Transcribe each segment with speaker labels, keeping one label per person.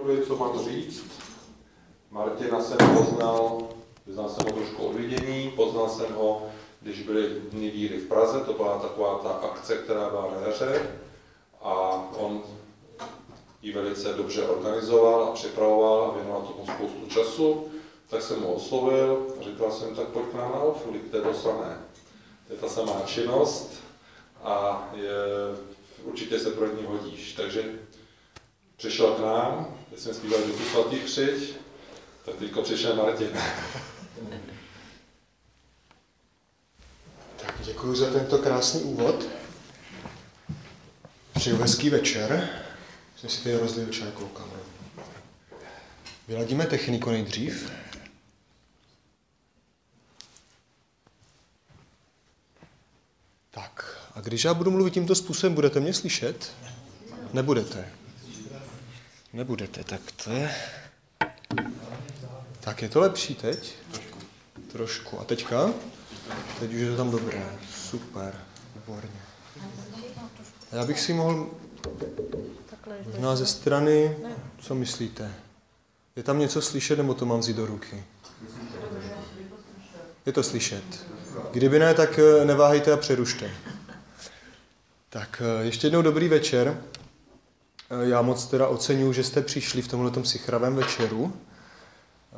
Speaker 1: mluvit, co mám říct. Martina jsem poznal jsem ho trošku od vidění, poznal jsem ho, když byly Dny víry v Praze, to byla taková ta akce, která byla na jaře a on ji velice dobře organizoval a připravoval a věnoval tomu spoustu času, tak jsem ho oslovil a říkal jsem, tak pojď k nám na Alfu, to je to samé. To je ta samá činnost a určitě se pro ní hodíš. Takže přišel k nám, teď jsme zpívali Duchu svatý křič, tak teďko přišel Martin.
Speaker 2: Tak děkuji za tento krásný úvod. Přeju hezký večer. Jsem si tady rozlil čaj, koukám. Vyladíme techniku nejdřív. Tak, a když já budu mluvit tímto způsobem, budete mě slyšet? Nebudete. Nebudete, tak to je... Tak je to lepší teď? Trošku. A teďka? Teď už je to tam dobré. Super. Výborně. A já bych si mohl... Možná ze strany... Co myslíte? Je tam něco slyšet, nebo to mám vzít do ruky? Je to slyšet. Kdyby ne, tak neváhejte a přerušte. Tak ještě jednou dobrý večer. Já moc teda oceňuji, že jste přišli v tomhletom sichravém večeru.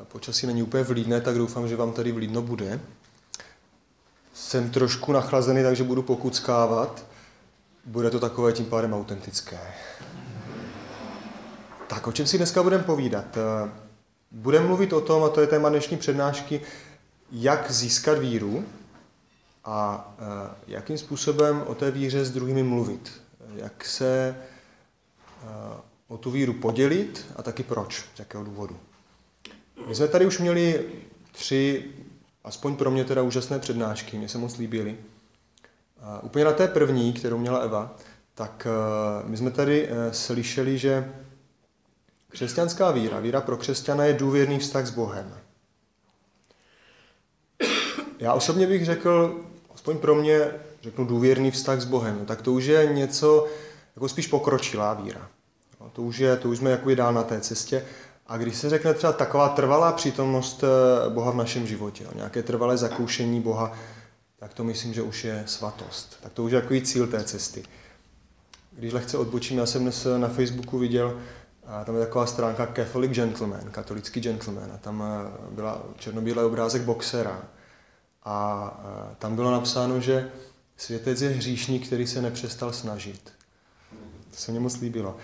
Speaker 2: Počasí není úplně vlídné, tak doufám, že vám tady vlídno bude. Jsem trošku nachlazený, takže budu pokuckávat. Bude to takové tím pádem autentické. Tak o čem si dneska budeme povídat? Budeme mluvit o tom, a to je téma dnešní přednášky, jak získat víru a jakým způsobem o té víře s druhými mluvit. Jak se o tu víru podělit a taky proč, z jakého důvodu. My jsme tady už měli 3, aspoň pro mě teda úžasné přednášky, mě se moc líbily. Úplně na té první, kterou měla Eva, tak my jsme tady slyšeli, že křesťanská víra pro křesťana je důvěrný vztah s Bohem. Já osobně bych řekl, aspoň pro mě, řeknu důvěrný vztah s Bohem, tak to už je něco jako spíš pokročilá víra. To už jsme jakoby dál na té cestě. A když se řekne třeba taková trvalá přítomnost Boha v našem životě, nějaké trvalé zakoušení Boha, tak to myslím, že už je svatost. Tak to už je takový cíl té cesty. Když lehce odbočím, já jsem dnes na Facebooku viděl, tam je taková stránka Catholic Gentleman, katolický gentleman, a tam byla černobílý obrázek boxera. A tam bylo napsáno, že světec je hříšník, který se nepřestal snažit. To se mně moc líbilo.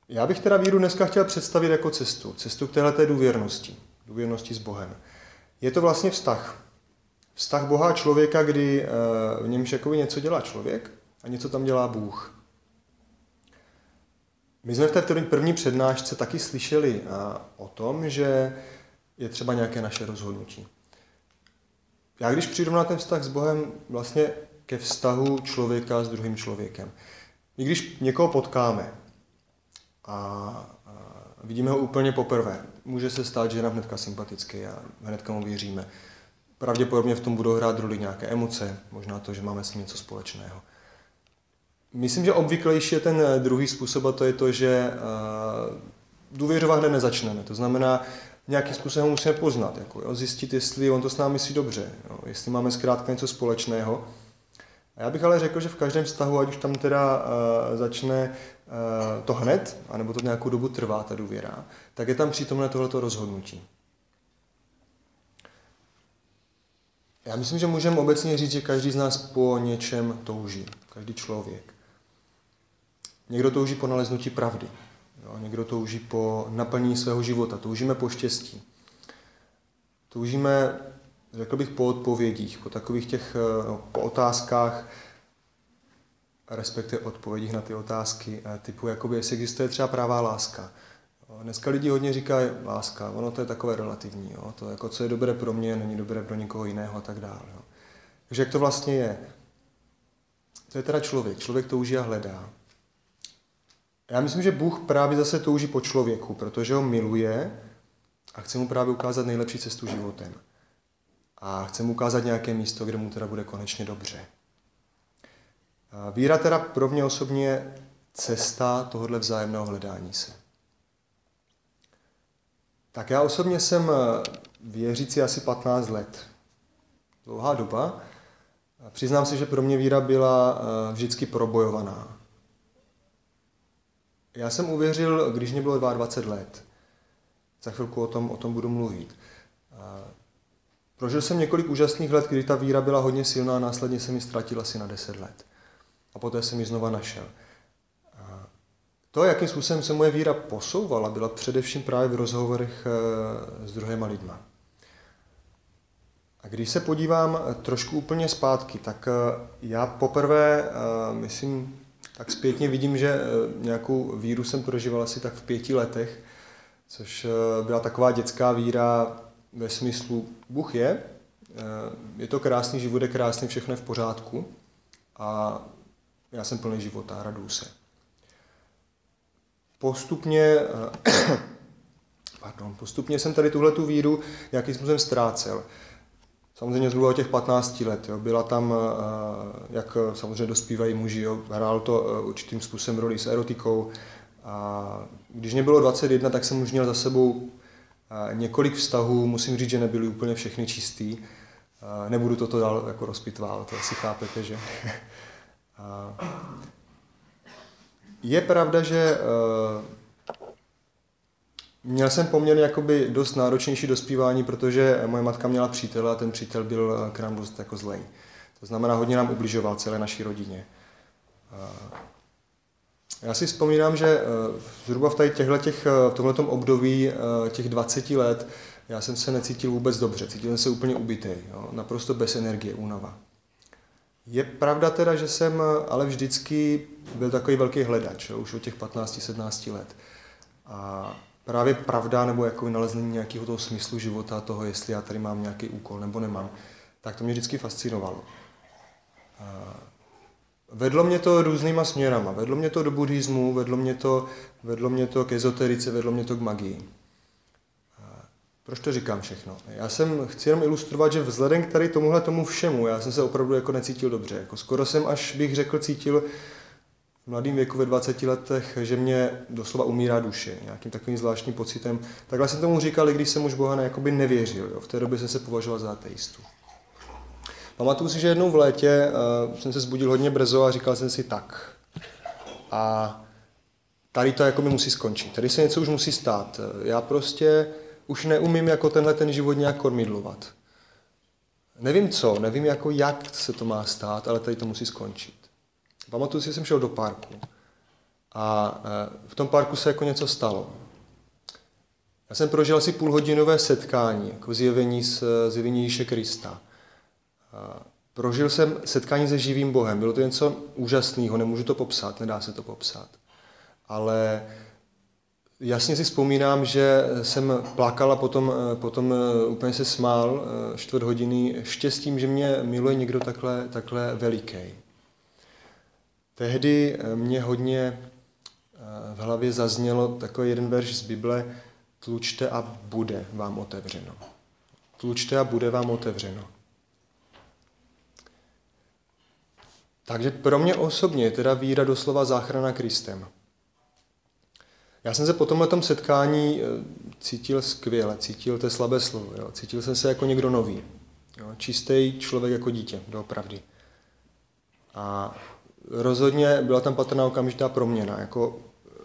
Speaker 2: Já bych teda víru dneska chtěl představit jako cestu k téhleté důvěrnosti s Bohem. Je to vlastně vztah Boha a člověka, kdy v němž jakoby něco dělá člověk a něco tam dělá Bůh. My jsme v té první přednášce taky slyšeli o tom, že je třeba nějaké naše rozhodnutí. Já když přijdu na ten vztah s Bohem vlastně ke vztahu člověka s druhým člověkem. I když někoho potkáme a vidíme ho úplně poprvé, může se stát, že je nám hnedka sympatický a hnedka mu věříme. Pravděpodobně v tom budou hrát roli nějaké emoce, možná to, že máme s ním něco společného. Myslím, že obvyklejší je ten druhý způsob a to je to, že důvěřovat hned nezačneme. To znamená, nějakým způsobem musíme poznat, zjistit, jestli on to s námi myslí dobře, jestli máme zkrátka něco společného. A já bych ale řekl, že v každém vztahu, ať už tam teda začne to hned, anebo to nějakou dobu trvá, ta důvěra, tak je tam přítomné tohleto rozhodnutí. Já myslím, že můžeme obecně říct, že každý z nás po něčem touží. Každý člověk. Někdo touží po naleznutí pravdy. Někdo touží po naplnění svého života. Toužíme po štěstí. Toužíme, řekl bych, po odpovědích, po takových těch, po otázkách, respektive odpovědích na ty otázky, typu, jakoby, jestli existuje třeba pravá láska. Dneska lidi hodně říkají láska, ono to je takové relativní, to jako, co je dobré pro mě, není dobré pro někoho jiného a tak dále. Takže jak to vlastně je? To je teda člověk touží a hledá. Já myslím, že Bůh právě zase touží po člověku, protože ho miluje a chce mu právě ukázat nejlepší cestu životem. A chce mu ukázat nějaké místo, kde mu teda bude konečně dobře. Víra teda pro mě osobně cesta tohohle vzájemného hledání se. Tak já osobně jsem věřící asi 15 let. Dlouhá doba. Přiznám se, že pro mě víra byla vždycky probojovaná. Já jsem uvěřil, když mě bylo 22 let. Za chvilku o tom budu mluvit. Prožil jsem několik úžasných let, kdy ta víra byla hodně silná a následně jsem ji ztratil asi na 10 let. A poté jsem ji znova našel. To, jakým způsobem se moje víra posouvala, byla především právě v rozhovorech s druhýma lidma. A když se podívám trošku úplně zpátky, tak já poprvé, myslím, tak zpětně vidím, že nějakou víru jsem prožíval asi tak v 5 letech, což byla taková dětská víra ve smyslu Bůh je to krásný, život je krásný, všechno je v pořádku a já jsem plný života, raduju se. Postupně jsem tady tuhletu víru nějakým způsobem ztrácel. Samozřejmě zhruba od těch 15 let. Jo. Byla tam, jak samozřejmě dospívají muži, jo. Hrál to určitým způsobem roli s erotikou. A když mě bylo 21, tak jsem už měl za sebou několik vztahů. Musím říct, že nebyly úplně všechny čistý. Nebudu toto dál jako rozpitvávat, to asi chápete, že? Je pravda, že měl jsem poměrně jakoby dost náročnější dospívání, protože moje matka měla přítele a ten přítel byl k nám dost jako zlej. To znamená, hodně nám ubližoval celé naší rodině. Já si vzpomínám, že zhruba v tomhletom období těch 20 let já jsem se necítil vůbec dobře, cítil jsem se úplně ubitej, jo? Naprosto bez energie, únava. Je pravda teda, že jsem ale vždycky byl takový velký hledač, jo? Už od těch 15-17 let. A právě pravda nebo jako vynalezení nějakého toho smyslu života, toho, jestli já tady mám nějaký úkol nebo nemám, tak to mě vždycky fascinovalo. Vedlo mě to různýma směrama. Vedlo mě to do buddhismu, vedlo mě to k ezoterice, vedlo mě to k magii. Proč to říkám všechno? Chci jenom ilustrovat, že vzhledem k tady tomu všemu, já jsem se opravdu jako necítil dobře. Jako skoro jsem, až bych řekl, cítil v mladém věku ve 20 letech, že mě doslova umírá duše, nějakým takovým zvláštním pocitem. Takhle jsem tomu říkal, i když jsem už Boha jakoby nevěřil. Jo. V té době jsem se považoval za ateistu. Pamatuju si, že jednou v létě jsem se zbudil hodně brzo a říkal jsem si tak. A tady to jako mi musí skončit. Tady se něco už musí stát. Já prostě už neumím jako ten život nějak kormidlovat. Nevím co, nevím jako jak se to má stát, ale tady to musí skončit. Pamatuju si, že jsem šel do parku. A v tom parku se jako něco stalo. Já jsem prožil asi půlhodinové setkání, jako zjevení Ježíše Krista. Prožil jsem setkání se živým Bohem. Bylo to něco úžasného, nemůžu to popsat, nedá se to popsat. Ale jasně si vzpomínám, že jsem plakal a potom úplně se smál 4 hodiny štěstím, že mě miluje někdo takhle veliký. Tehdy mě hodně v hlavě zaznělo takový jeden verš z Bible: tlučte a bude vám otevřeno. Tlučte a bude vám otevřeno. Takže pro mě osobně je teda víra doslova záchrana Kristem. Já jsem se po tomhletom setkání cítil skvěle, cítil to slabé slovo, jo. Cítil jsem se jako někdo nový. Jo. Čistý člověk jako dítě, doopravdy. A rozhodně byla tam patrná okamžitá proměna. Jako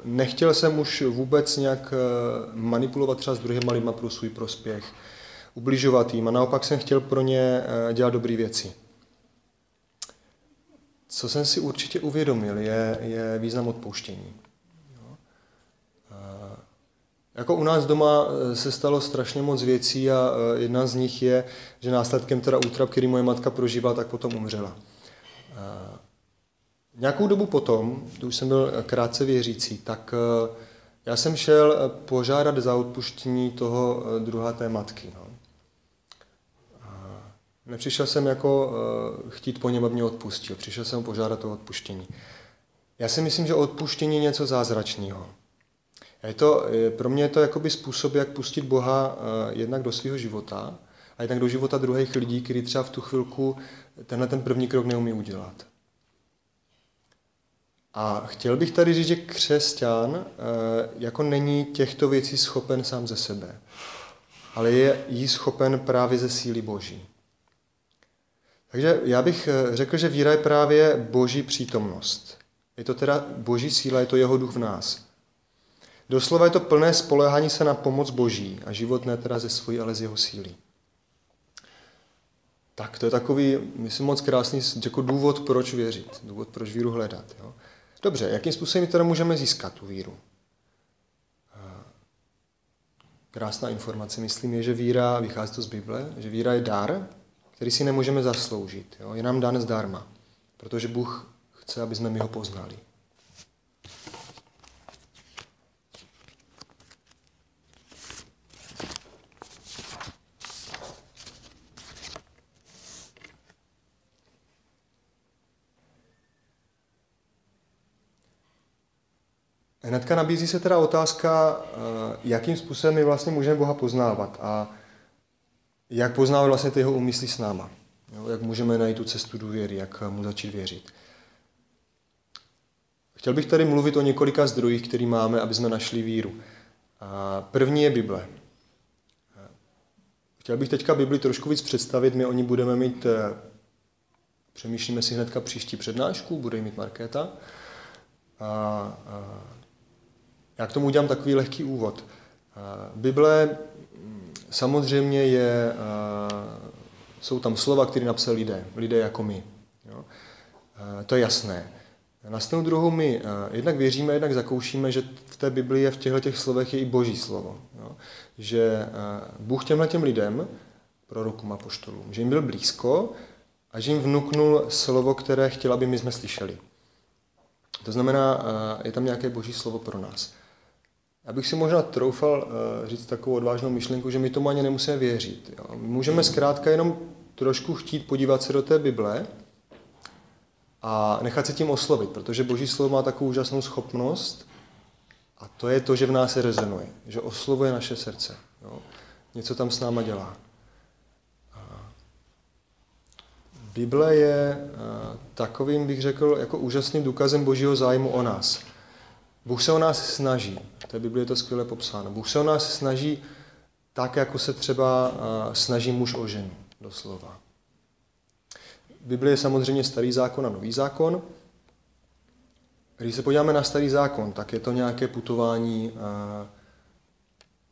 Speaker 2: nechtěl jsem už vůbec nějak manipulovat třeba s druhýma lidma pro svůj prospěch, ubližovat jim a naopak jsem chtěl pro ně dělat dobré věci. Co jsem si určitě uvědomil, je význam odpouštění. Jako u nás doma se stalo strašně moc věcí a jedna z nich je, že následkem teda útrap, který moje matka prožívala, tak potom umřela. Nějakou dobu potom, když jsem byl krátce věřící, tak já jsem šel požádat za odpuštění toho druhá té matky. No. Nepřišel jsem jako chtít po něm, aby mě odpustil. Přišel jsem požádat o odpuštění. Já si myslím, že odpuštění je něco zázračného. Pro mě je to jakoby způsob, jak pustit Boha jednak do svého života a jednak do života druhých lidí, kteří třeba v tu chvilku ten první krok neumí udělat. A chtěl bych tady říct, že křesťan jako není těchto věcí schopen sám ze sebe, ale je jí schopen právě ze síly Boží. Takže já bych řekl, že víra je právě Boží přítomnost. Je to teda Boží síla, je to jeho duch v nás. Doslova je to plné spoléhání se na pomoc Boží a život ne teda ze svojí, ale z jeho síly. Tak to je takový, myslím, moc krásný jako důvod, proč věřit, důvod, proč víru hledat. Jo? Dobře, jakým způsobem teda můžeme získat tu víru? Krásná informace, myslím, je, že víra, vychází to z Bible, že víra je dar, který si nemůžeme zasloužit. Jo? Je nám dán zdarma, protože Bůh chce, aby jsme my ho poznali. Hnedka nabízí se teda otázka, jakým způsobem my vlastně můžeme Boha poznávat a jak poznávat vlastně ty jeho úmysly s náma. Jo, jak můžeme najít tu cestu důvěry, jak mu začít věřit. Chtěl bych tady mluvit o několika zdrojích, které máme, aby jsme našli víru. První je Bible. Chtěl bych teďka Bibli trošku víc představit, my o ní budeme mít, přemýšlíme si hnedka příští přednášku, bude ji mít Markéta. Já k tomu udělám takový lehký úvod. Bible samozřejmě jsou tam slova, které napsali lidé jako my. Jo? To je jasné. Na stranu druhou my jednak věříme, jednak zakoušíme, že v té Bibli v těchto slovech je i Boží slovo. Jo? Že Bůh těmhletěm lidem, prorokům a apoštolům, že jim byl blízko a že jim vnuknul slovo, které chtěl, aby my jsme slyšeli. To znamená, je tam nějaké Boží slovo pro nás. Já bych si možná troufal říct takovou odvážnou myšlenku, že my tomu ani nemusíme věřit. Jo? Můžeme zkrátka jenom trošku chtít podívat se do té Bible a nechat se tím oslovit, protože Boží slovo má takovou úžasnou schopnost a to je to, že v nás rezonuje, že oslovuje naše srdce. Jo? Něco tam s náma dělá. Bible je takovým, bych řekl, jako úžasným důkazem Božího zájmu o nás. Bůh se o nás snaží. V té Bibli je to skvěle popsáno. Bůh se o nás snaží tak, jako se třeba snaží muž o ženu, doslova. V Bibli je samozřejmě Starý zákon a Nový zákon. Když se podíváme na Starý zákon, tak je to nějaké putování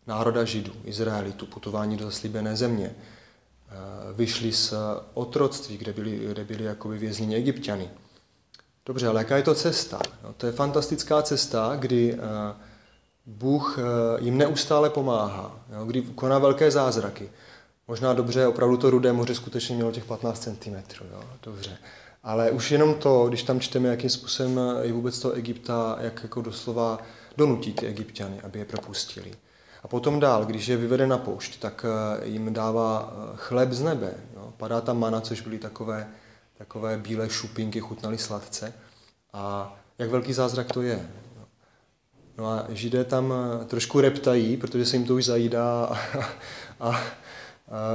Speaker 2: národa Židů, Izraelitů, putování do zaslíbené země. Vyšli z otroctví, kde byli jakoby vězněni Egypťany. Dobře, ale jaká je to cesta? No, to je fantastická cesta, kdy Bůh jim neustále pomáhá, jo, kdy koná velké zázraky. Možná dobře, opravdu to Rudé moře skutečně mělo těch 15 cm, jo, dobře. Ale už jenom to, když tam čteme, jakým způsobem je vůbec toho Egypta, jak jako doslova donutí ty Egypťany, aby je propustili. A potom dál, když je vyvede na poušť, tak jim dává chléb z nebe. Jo. Padá tam mana, což byly takové bílé šupinky, chutnaly sladce. A jak velký zázrak to je. No a Židé tam trošku reptají, protože se jim to už zajídá a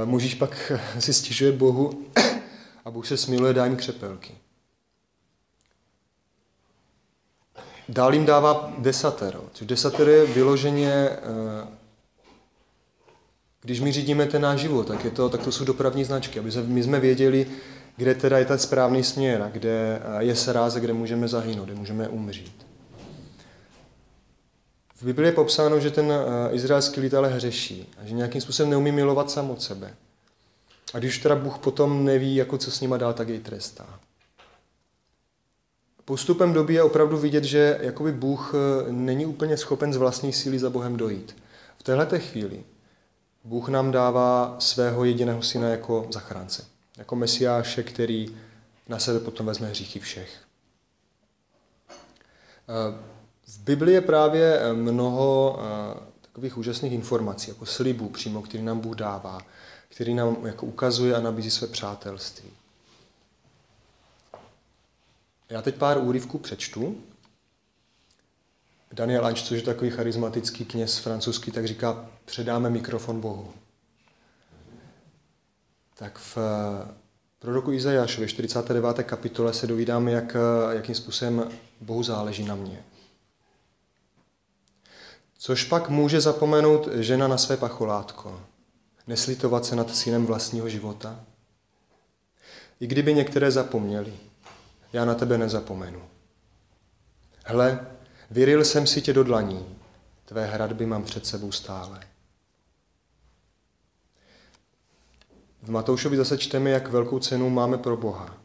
Speaker 2: Možíš pak si stěžuje Bohu a Bůh se smiluje, dá jim křepelky. Dál jim dává desatero. Což desatero je vyloženě, když my řídíme ten náš život, tak to jsou dopravní značky, aby my jsme věděli, kde teda je ten správný směr a kde je sráz, kde můžeme zahynout, kde můžeme umřít. V Biblii je popsáno, že ten izraelský lid ale hřeší a že nějakým způsobem neumí milovat sám od sebe. A když teda Bůh potom neví, jako co s nima dál, tak jej trestá. Postupem doby je opravdu vidět, že jakoby Bůh není úplně schopen z vlastní síly za Bohem dojít. V téhleté chvíli Bůh nám dává svého jediného syna jako zachránce. Jako Mesiáše, který na sebe potom vezme hříchy všech. V Biblii je právě mnoho takových úžasných informací, jako slibů přímo, který nám Bůh dává, který nám jako ukazuje a nabízí své přátelství. Já teď pár úryvků přečtu. Daniel Anč, což je takový charismatický kněz francouzský, tak říká, předáme mikrofon Bohu. Tak v proroku Izajášovi 49. kapitole se dovídáme, jakým způsobem Bohu záleží na mě. Což pak může zapomenout žena na své pacholátko, neslitovat se nad synem vlastního života? I kdyby některé zapomněli, já na tebe nezapomenu. Hle, vyryl jsem si tě do dlaní, tvé hradby mám před sebou stále. V Matoušovi zase čteme, jak velkou cenu máme pro Boha.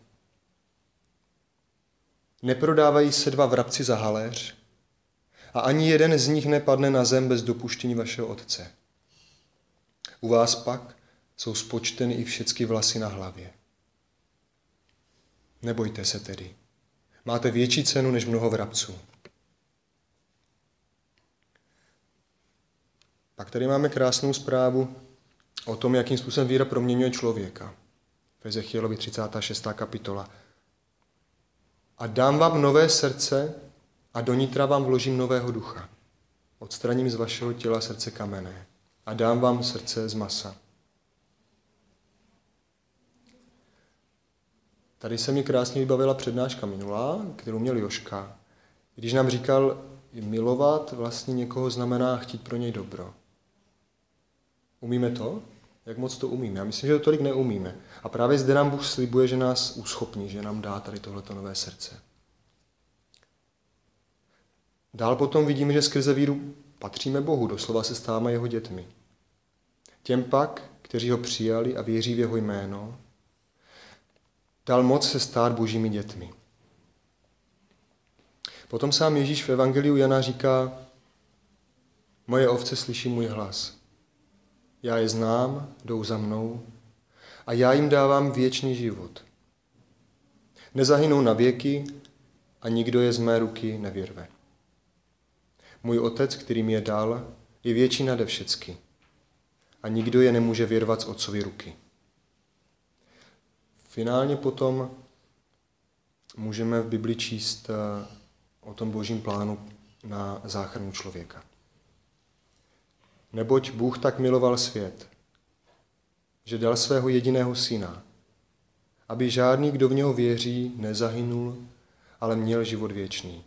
Speaker 2: Neprodávají se 2 vrabci za haléř a ani jeden z nich nepadne na zem bez dopuštění vašeho Otce. U vás pak jsou spočteny i všechny vlasy na hlavě. Nebojte se tedy. Máte větší cenu než mnoho vrabců. Pak tady máme krásnou zprávu o tom, jakým způsobem víra proměňuje člověka. V Ezechielovi 36. kapitola. A dám vám nové srdce a do nitra vám vložím nového ducha. Odstraním z vašeho těla srdce kamenné a dám vám srdce z masa. Tady se mi krásně vybavila přednáška minulá, kterou měl Joška, když nám říkal, milovat vlastně někoho znamená chtít pro něj dobro. Umíme to? Jak moc to umíme? Já myslím, že to tolik neumíme. A právě zde nám Bůh slibuje, že nás uschopní, že nám dá tady tohleto nové srdce. Dál potom vidíme, že skrze víru patříme Bohu, doslova se stáváme jeho dětmi. Těm pak, kteří ho přijali a věří v jeho jméno, dal moc se stát božími dětmi. Potom sám Ježíš v evangeliu Jana říká, moje ovce slyší můj hlas. Já je znám, jdou za mnou a já jim dávám věčný život. Nezahynou na věky a nikdo je z mé ruky nevyrve. Můj Otec, který mi je dal, je větší nade všecky a nikdo je nemůže vyrvat z Otcovy ruky. Finálně potom můžeme v Bibli číst o tom božím plánu na záchranu člověka. Neboť Bůh tak miloval svět, že dal svého jediného syna, aby žádný, kdo v něho věří, nezahynul, ale měl život věčný.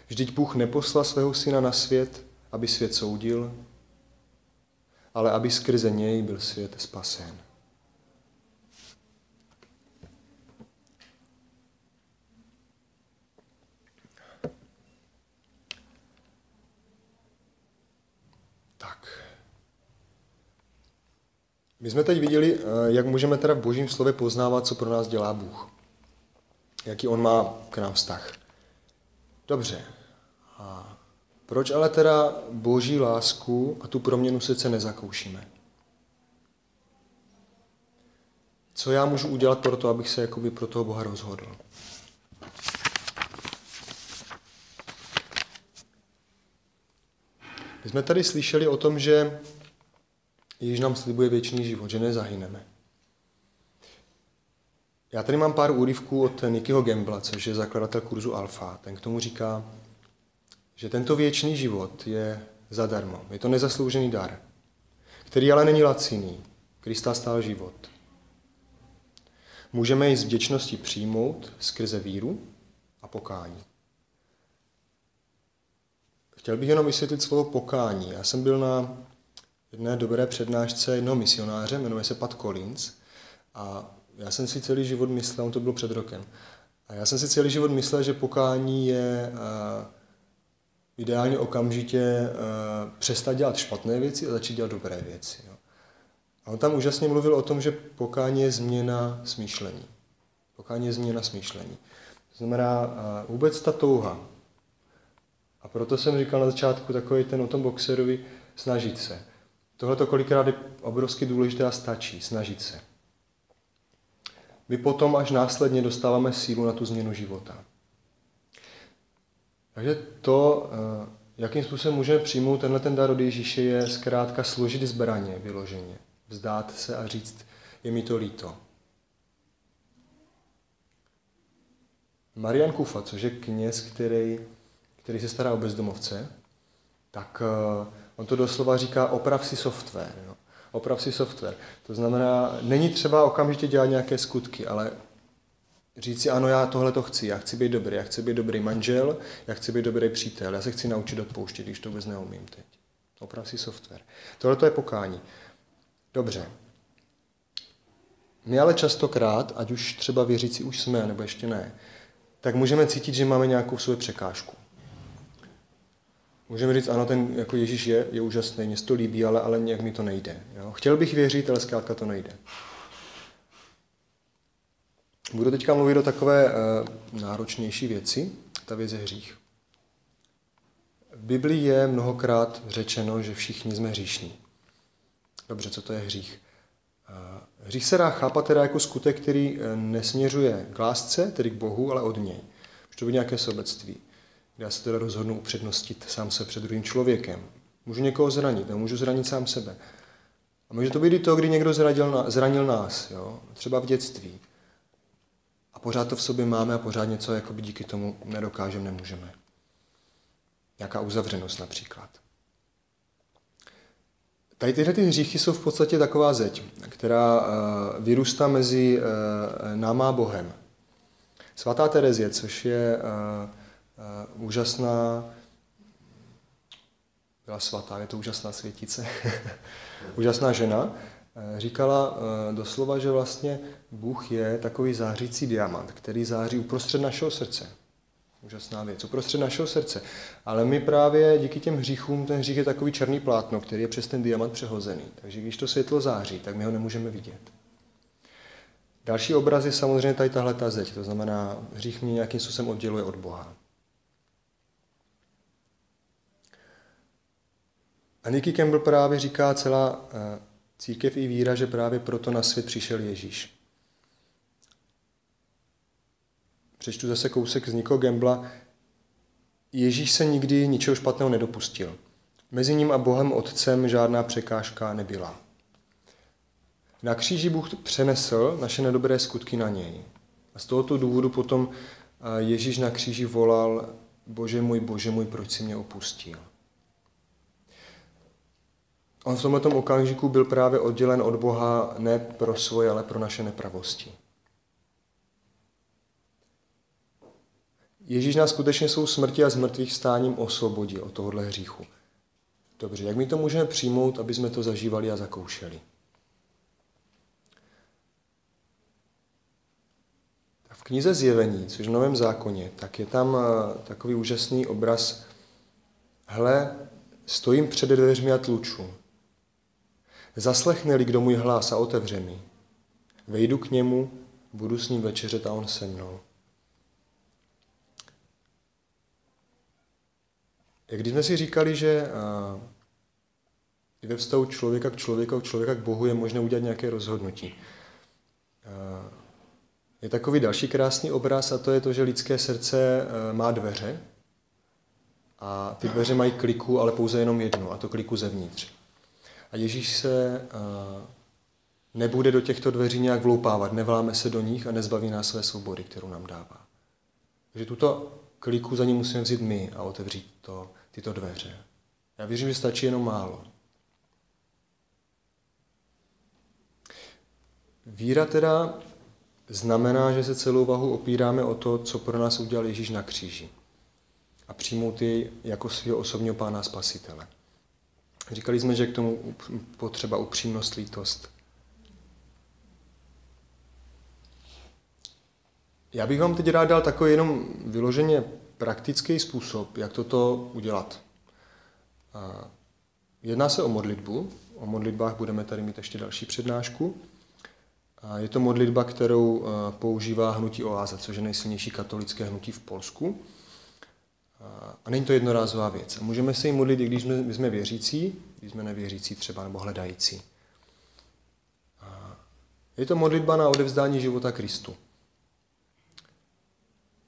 Speaker 2: Vždyť Bůh neposlal svého syna na svět, aby svět soudil, ale aby skrze něj byl svět spasen. My jsme teď viděli, jak můžeme teda v božím slově poznávat, co pro nás dělá Bůh. Jaký on má k nám vztah. Dobře. A proč ale teda boží lásku a tu proměnu srdce nezakoušíme? Co já můžu udělat pro to, abych se jakoby pro toho Boha rozhodl? My jsme tady slyšeli o tom, že Ježíš nám slibuje věčný život, že nezahyneme. Já tady mám pár úryvků od Nickyho Gambla, což je zakladatel kurzu Alfa. Ten k tomu říká, že tento věčný život je zadarmo. Je to nezasloužený dar, který ale není laciný. Krista stál život. Můžeme ji s vděčností přijmout skrze víru a pokání. Chtěl bych jenom vysvětlit slovo pokání. Já jsem byl na jedné dobré přednášce jednoho misionáře, jmenuje se Pat Collins, a já jsem si celý život myslel, on to bylo před rokem, a já jsem si celý život myslel, že pokání je ideálně okamžitě přestat dělat špatné věci a začít dělat dobré věci. Jo. A on tam úžasně mluvil o tom, že pokání je změna smýšlení. Pokání je změna smýšlení. To znamená vůbec ta touha. A proto jsem říkal na začátku takový ten o tom boxerovi, snažit se. Tohle to kolikrát je obrovsky důležité a stačí, snažit se. My potom až následně dostáváme sílu na tu změnu života. Takže to, jakým způsobem můžeme přijmout tenhle ten dar od Ježíše, je zkrátka složit zbraně vyloženě. Vzdát se a říct, je mi to líto. Marian Kufa, což je kněz, který se stará o bezdomovce, tak on to doslova říká, oprav si software. Jo. Oprav si software. To znamená, není třeba okamžitě dělat nějaké skutky, ale říct si, ano, já tohle to chci, já chci být dobrý, já chci být dobrý manžel, já chci být dobrý přítel, já se chci naučit odpouštět, když to vůbec neumím teď. Oprav si software. Tohle to je pokání. Dobře. My ale častokrát, ať už třeba věřící už jsme, nebo ještě ne, tak můžeme cítit, že máme nějakou svou překážku. Můžeme říct, ano, ten jako Ježíš je úžasný, mě to líbí, ale nějak mi to nejde. Jo? Chtěl bych věřit, ale zkrátka to nejde. Budu teďka mluvit o takové náročnější věci. Ta věc je hřích. V Biblii je mnohokrát řečeno, že všichni jsme hříšní. Dobře, co to je hřích? Hřích se dá chápat teda jako skutek, který nesměřuje k lásce, tedy k Bohu, ale od něj. Už to by nějaké sobectví. Já se teda rozhodnu upřednostit sám se před druhým člověkem. Můžu někoho zranit, nebo můžu zranit sám sebe. A může to být i to, kdy někdo zranil nás, jo? Třeba v dětství. A pořád to v sobě máme a pořád něco jakoby díky tomu nedokážeme, nemůžeme. Nějaká uzavřenost například. Tady tyhle hříchy jsou v podstatě taková zeď, která vyrůstá mezi náma a Bohem. Svatá Terezie, což je úžasná, byla svatá, je to úžasná světice, úžasná žena, říkala doslova, že vlastně Bůh je takový zářící diamant, který září uprostřed našeho srdce. Úžasná věc, uprostřed našeho srdce. Ale my právě díky těm hříchům, ten hřích je takový černý plátno, který je přes ten diamant přehozený. Takže když to světlo září, tak my ho nemůžeme vidět. Další obraz je samozřejmě tady tahleta zeď, to znamená, hřích mě nějakým způsobem odděluje od Boha. A Nicky Campbell právě říká, celá církev i víra, že právě proto na svět přišel Ježíš. Přečtu zase kousek z Nickyho Campbella. Ježíš se nikdy ničeho špatného nedopustil. Mezi ním a Bohem Otcem žádná překážka nebyla. Na kříži Bůh přenesl naše nedobré skutky na něj. A z tohoto důvodu potom Ježíš na kříži volal: Bože můj, proč jsi mě opustil? On v tomto okamžiku byl právě oddělen od Boha ne pro svoje, ale pro naše nepravosti. Ježíš nás skutečně svou smrtí a zmrtvých vstáním osvobodil od tohohle hříchu. Dobře, jak my to můžeme přijmout, aby jsme to zažívali a zakoušeli? V knize Zjevení, což v Novém zákoně, tak je tam takový úžasný obraz. Hle, stojím před dveřmi a tluču. Zaslechne-li kdo můj hlas a otevře mi. Vejdu k němu, budu s ním večeřet a on se mnou. Když jsme si říkali, že i ve vztahu člověka k Bohu je možné udělat nějaké rozhodnutí. Je takový další krásný obraz a to je to, že lidské srdce má dveře a ty dveře mají kliku, ale pouze jenom jednu, a to kliku zevnitř. A Ježíš se nebude do těchto dveří nějak vloupávat, nevláme se do nich a nezbaví nás své svobody, kterou nám dává. Takže tuto kliku za ní musíme vzít my a otevřít tyto dveře. Já věřím, že stačí jenom málo. Víra teda znamená, že se celou vahu opíráme o to, co pro nás udělal Ježíš na kříži. A přijmout jej jako svého osobního Pána Spasitele. Říkali jsme, že k tomu potřeba upřímnost, lítost. Já bych vám teď rád dal takový jenom vyloženě praktický způsob, jak toto udělat. Jedná se o modlitbu. O modlitbách budeme tady mít ještě další přednášku. Je to modlitba, kterou používá hnutí Oáza, což je nejsilnější katolické hnutí v Polsku. A není to jednorázová věc. A můžeme se jí modlit, i když jsme věřící, když jsme nevěřící třeba, nebo hledající. Je to modlitba na odevzdání života Kristu.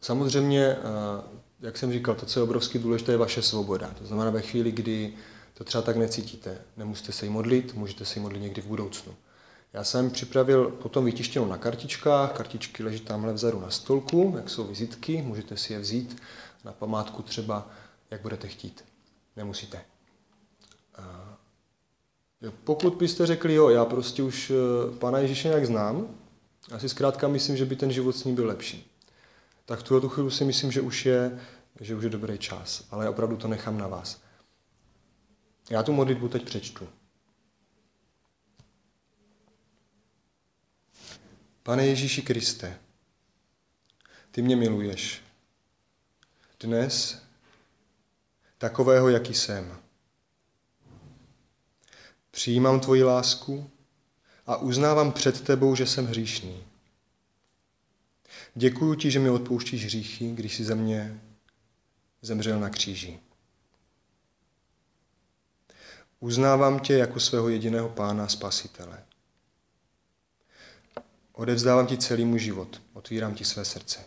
Speaker 2: Samozřejmě, jak jsem říkal, to, co je obrovsky důležité, je vaše svoboda. To znamená, ve chvíli, kdy to třeba tak necítíte, nemusíte se jí modlit, můžete se jí modlit někdy v budoucnu. Já jsem připravil potom vytištěnou na kartičkách, kartičky leží tamhle vzadu na stolku, jak jsou vizitky, můžete si je vzít na památku třeba, jak budete chtít. Nemusíte. Pokud byste řekli, jo, já prostě už Pána Ježíše nějak znám, já si zkrátka myslím, že by ten život s ním byl lepší, tak v tuhle chvíli si myslím, že už je dobrý čas, ale opravdu to nechám na vás. Já tu modlitbu teď přečtu. Pane Ježíši Kriste, ty mě miluješ. Dnes takového, jaký jsem. Přijímám tvoji lásku a uznávám před tebou, že jsem hříšný. Děkuju ti, že mi odpouštíš hříchy, když jsi za mě zemřel na kříži. Uznávám tě jako svého jediného Pána a Spasitele. Odevzdávám ti celý můj život, otvírám ti své srdce.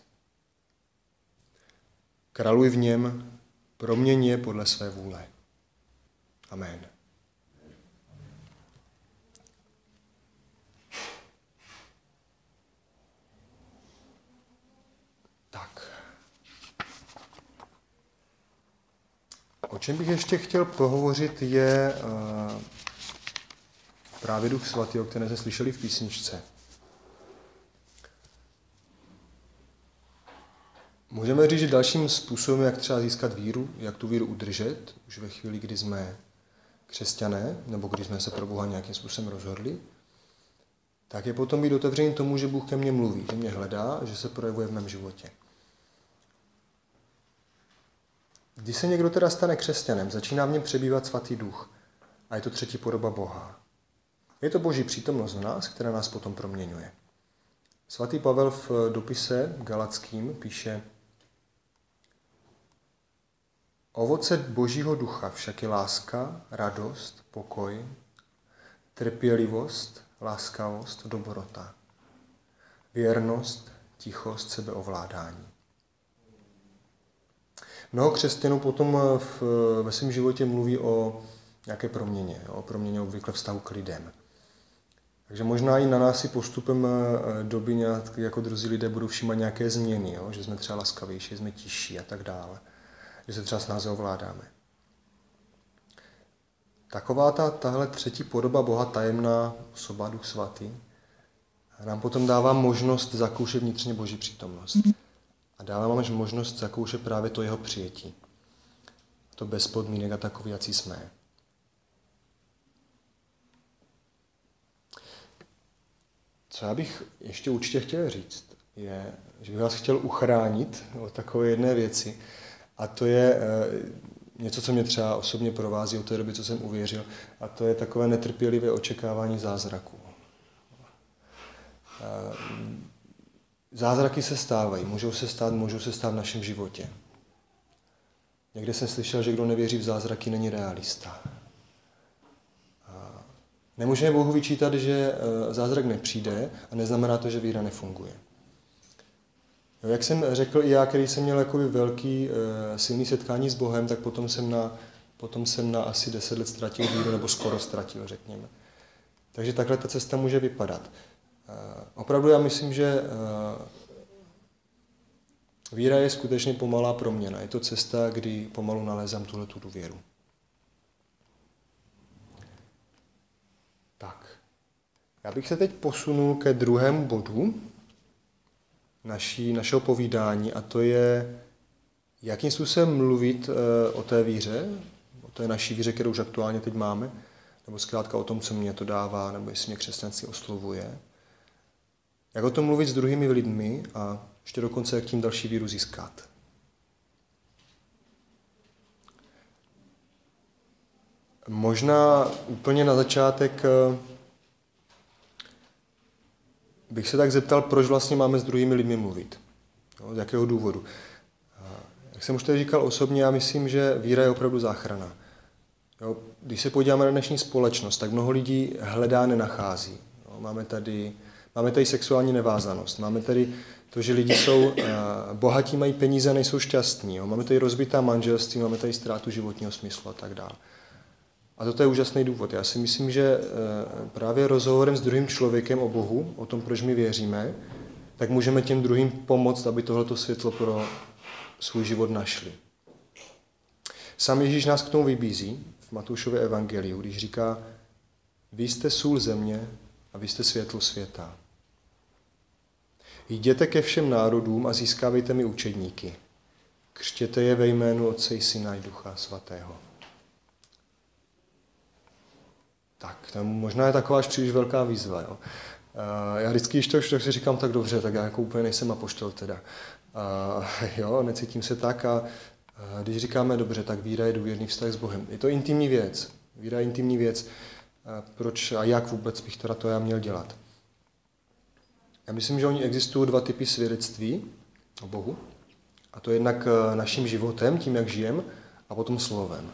Speaker 2: Králuj v něm, proměň je podle své vůle. Amen. Tak. O čem bych ještě chtěl pohovořit je právě Duch Svatý, o kterém jsme slyšeli v písničce. Můžeme říct, že dalším způsobem, jak třeba získat víru, jak tu víru udržet, už ve chvíli, kdy jsme křesťané, nebo když jsme se pro Boha nějakým způsobem rozhodli, tak je potom být otevřený tomu, že Bůh ke mně mluví, že mě hledá, že se projevuje v mém životě. Když se někdo teda stane křesťanem, začíná v něm přebývat Svatý Duch a je to třetí podoba Boha. Je to Boží přítomnost v nás, která nás potom proměňuje. Svatý Pavel v dopise Galackým píše: Ovoce Božího ducha však je láska, radost, pokoj, trpělivost, laskavost, dobrota, věrnost, tichost, sebeovládání. Mnoho křesťanů potom ve svém životě mluví o nějaké proměně, o proměně obvykle vztahu k lidem. Takže možná i na nás si postupem doby nějak jako druzí lidé budou všímat nějaké změny, jo? Že jsme třeba laskavější, že jsme tižší a tak dále. Že se třeba snáze ovládáme. Taková tahle třetí podoba Boha, tajemná osoba, Duch Svatý, nám potom dává možnost zakoušet vnitřně Boží přítomnost. A dále máme možnost zakoušet právě to jeho přijetí. To bez podmínek a takový, jací jsme. Co já bych ještě určitě chtěl říct, je, že bych vás chtěl uchránit od takové jedné věci. A to je něco, co mě třeba osobně provází od té doby, co jsem uvěřil. A to je takové netrpělivé očekávání zázraků. Zázraky se stávají, můžou se stát v našem životě. Někde jsem slyšel, že kdo nevěří v zázraky, není realista. Nemůžeme Bohu vyčítat, že zázrak nepřijde a neznamená to, že víra nefunguje. Jak jsem řekl i já, který jsem měl jakoby velký, silný setkání s Bohem, tak potom jsem na asi 10 let ztratil víru, nebo skoro ztratil, řekněme. Takže takhle ta cesta může vypadat. Opravdu já myslím, že víra je skutečně pomalá proměna. Je to cesta, kdy pomalu nalézám tuhletu důvěru. Tak. Já bych se teď posunul ke druhému bodu našeho povídání, a to je, jakým způsobem mluvit o té víře, o té naší víře, kterou už aktuálně teď máme, nebo zkrátka o tom, co mě to dává, nebo jestli mě křesťanství oslovuje. Jak o tom mluvit s druhými lidmi a ještě dokonce, jak tím další víru získat. Možná úplně na začátek bych se tak zeptal, proč vlastně máme s druhými lidmi mluvit. Z jakého důvodu. Jak jsem už tady říkal osobně, já myslím, že víra je opravdu záchrana. Když se podíváme na dnešní společnost, tak mnoho lidí hledá, nenachází. Máme tady sexuální nevázanost. Máme tady to, že lidi jsou bohatí, mají peníze a nejsou šťastní. Máme tady rozbitá manželství, máme tady ztrátu životního smyslu a tak dále. A toto je úžasný důvod. Já si myslím, že právě rozhovorem s druhým člověkem o Bohu, o tom, proč my věříme, tak můžeme těm druhým pomoct, aby tohleto světlo pro svůj život našli. Sám Ježíš nás k tomu vybízí v Matoušově evangeliu, když říká: Vy jste sůl země a vy jste světlo světa. Jděte ke všem národům a získávejte mi učedníky. Křtěte je ve jménu Otce i Syna i Ducha Svatého. Tak, to možná je taková až příliš velká výzva. Jo. Já vždycky, když to si říkám tak dobře, tak já jako úplně nejsem apoštol teda. Jo, necítím se tak a když říkáme dobře, tak víra je důvěrný vztah s Bohem. Je to intimní věc. Víra je intimní věc. Proč a jak vůbec bych teda to já měl dělat? Já myslím, že oni existují dva typy svědectví o Bohu. A to je jednak naším životem, tím, jak žijeme, a potom slovem.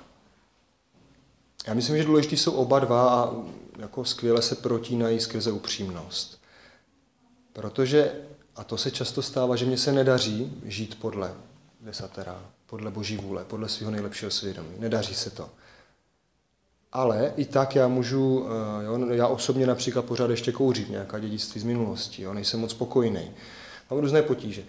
Speaker 2: Já myslím, že důležitý jsou oba dva a jako skvěle se protínají skrze upřímnost. Protože, a to se často stává, že mně se nedaří žít podle desatera, podle Boží vůle, podle svého nejlepšího svědomí. Nedaří se to. Ale i tak já můžu, já osobně například pořád ještě kouřím nějaká dědictví z minulosti, nejsem moc spokojný. Mám různé potíže.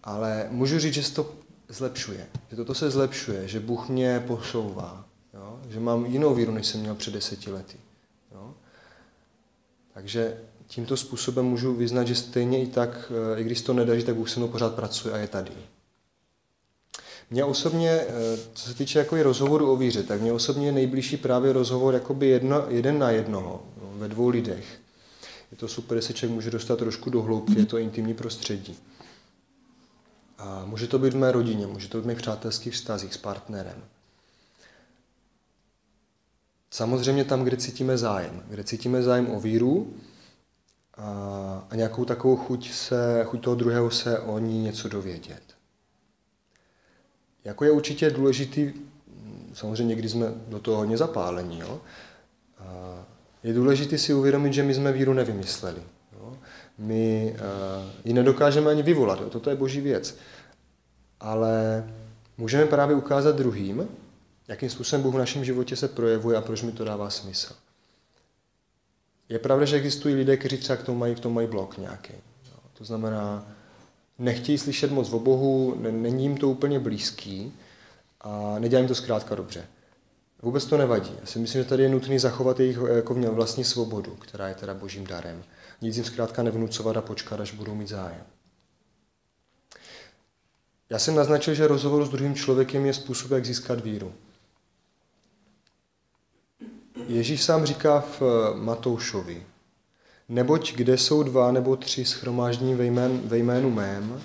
Speaker 2: Ale můžu říct, že se to zlepšuje. Že toto se zlepšuje, že Bůh mě posouvá. Jo? Že mám jinou víru, než jsem měl před 10 lety. Jo? Takže tímto způsobem můžu vyznat, že stejně i tak, i když to nedaří, tak Bůh se mnou pořád pracuje a je tady. Mně osobně, co se týče jako rozhovoru o víře, tak mně osobně je nejbližší právě rozhovor jakoby jeden na jednoho, ve dvou lidech. Je to super, že se člověk může dostat trošku do hloubky, je to intimní prostředí. A může to být v mé rodině, může to být v mých přátelských vztazích s partnerem. Samozřejmě tam, kde cítíme zájem o víru a nějakou takovou chuť toho druhého se o ní něco dovědět. Jako je určitě důležitý, samozřejmě někdy jsme do toho hodně zapálení, jo? Je důležité si uvědomit, že my jsme víru nevymysleli. Jo? My ji nedokážeme ani vyvolat, jo? Toto je Boží věc. Ale můžeme právě ukázat druhým, jakým způsobem Bůh v našem životě se projevuje a proč mi to dává smysl. Je pravda, že existují lidé, kteří třeba v tom mají blok nějaký. Jo? To znamená, nechtějí slyšet moc o Bohu, není jim to úplně blízký a nedělají jim to zkrátka dobře. Vůbec to nevadí. Já si myslím, že tady je nutné zachovat jejich jako vlastní svobodu, která je teda Božím darem. Nic jim zkrátka nevnucovat a počkat, až budou mít zájem. Já jsem naznačil, že rozhovor s druhým člověkem je způsob, jak získat víru. Ježíš sám říká v Matoušovi, neboť kde jsou 2 nebo 3 shromáždění ve jménu mém,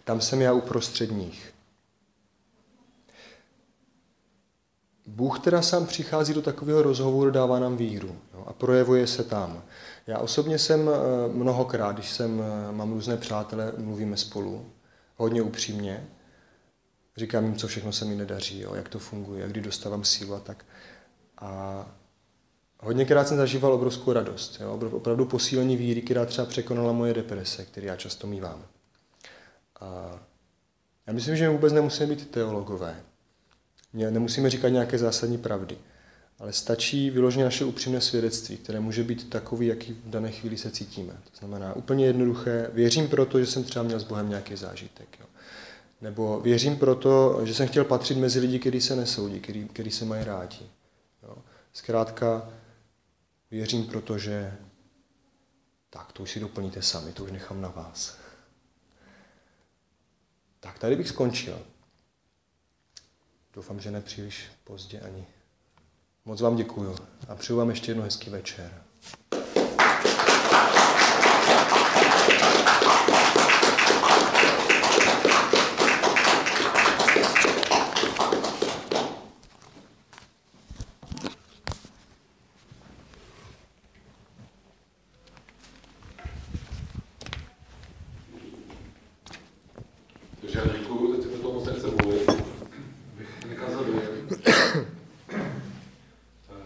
Speaker 2: tam jsem já uprostřed nich. Bůh teda sám přichází do takového rozhovoru, dává nám víru, jo, a projevuje se tam. Já osobně jsem mnohokrát, když mám různé přátele, mluvíme spolu, hodně upřímně, říkám jim, co všechno se mi nedaří, jo, jak to funguje, kdy dostávám sílu a tak. A hodněkrát jsem zažíval obrovskou radost, jo, opravdu posílení víry, která třeba překonala moje deprese, které já často mívám. A já myslím, že my vůbec nemusíme být teologové. Nemusíme říkat nějaké zásadní pravdy, ale stačí vyloženě naše upřímné svědectví, které může být takový, jaký v dané chvíli se cítíme. To znamená úplně jednoduché, věřím proto, že jsem třeba měl s Bohem nějaký zážitek. Jo. Nebo věřím proto, že jsem chtěl patřit mezi lidi, kteří se nesoudí, kteří se mají rádi. Jo. Zkrátka věřím proto, že tak, to už si doplníte sami, to už nechám na vás. Tak, tady bych skončil. Doufám, že ne příliš pozdě ani. Moc vám děkuju a přeju vám ještě jednou hezký večer.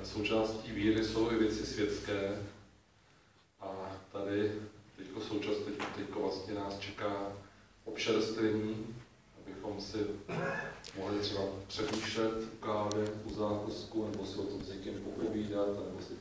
Speaker 1: Součástí víry jsou i věci světské a tady teďko vlastně nás čeká občerstvení, abychom si mohli třeba přemýšlet u kávy, u zákusku, nebo si o tom s někým popovídat, nebo si